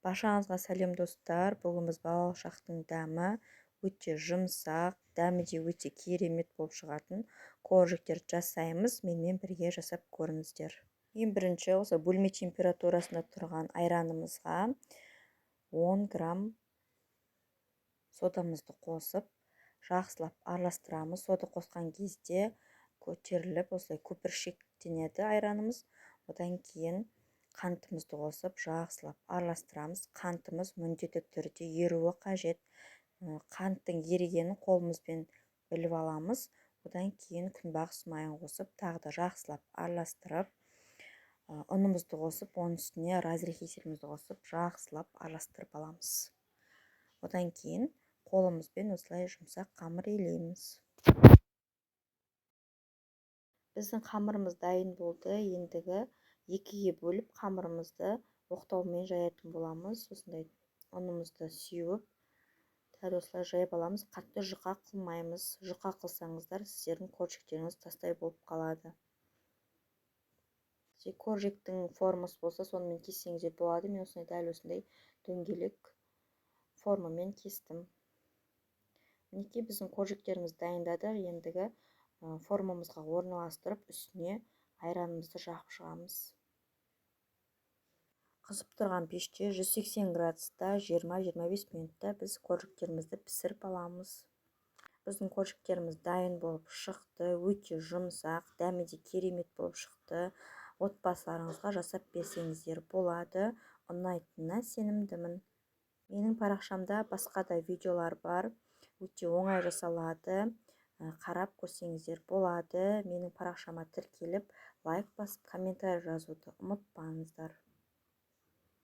Баршаңызға сәлем достар. Бүгін біз балалық шақтың дәмі өте жұмсақ, дәмі де өте керемет болып шығатын коржиктерді жасаймыз. Менімен бірге жасап көріңіздер. Ең бірінші осы бөлме температурасында тұрған айранымызға 10 грамм содамызды қосып, жақсылап араластырамыз. Сода қосқан кезде көтеріліп, осылай көпіршектенеді айранымыз. Одан кейін қантымызды қосып, жақсылап араластырамыз. Қантымыз міндетті түрде еруі қажет. Қанттың ерігенін қолымызбен біліп аламыз. Одан кейін күнбағыс майын қосып, тағы да жақсылап араластырып, ұнымызды қосып, оның үстіне разрехи кеселімізді қосып, жақсылап араластырып аламыз. Одан кейін қолымызбен осылай жұмсақ қамыр илейміз. Біздің қамырымыз дайын болды. Ендігі екіге бөліп қамырымызды оқтаумен жаятын боламыз. Осындай ұнымызды сеуіп, дәл осылай жайып аламыз. Қатты жұқа қылмаймыз. Жұқа қылсаңыздар, сіздердің коржиктеріңіз тастай болып қалады. Коржиктің формасы болса, сонымен кессеңіздер болады. Мен осындай дәл осындай дөңгелек формамен кестім. Мінекей біздің коржиктеріміз дайындады. Ендігі формамызға орналастырып, үстіне айранымызды жағып шығамыз. Қызып тұрған пеште 180 градуста 20-25 минутта біз коржиктерімізді пісіріп аламыз. Біздің коржиктеріміз дайын болып шықты. Өте жұмсақ, дәмі де керемет болып шықты. Отбасыларыңызға жасап берсеңіздер болады. Ұнайтынына сенімдімін. Менің парақшамда басқа да видеолар бар. Өте оңай жасалады. Қарап көрсеңіздер болады. Менің парақшама тіркеліп, лайк басып, комментарий жазуды ұмытпаңыздар.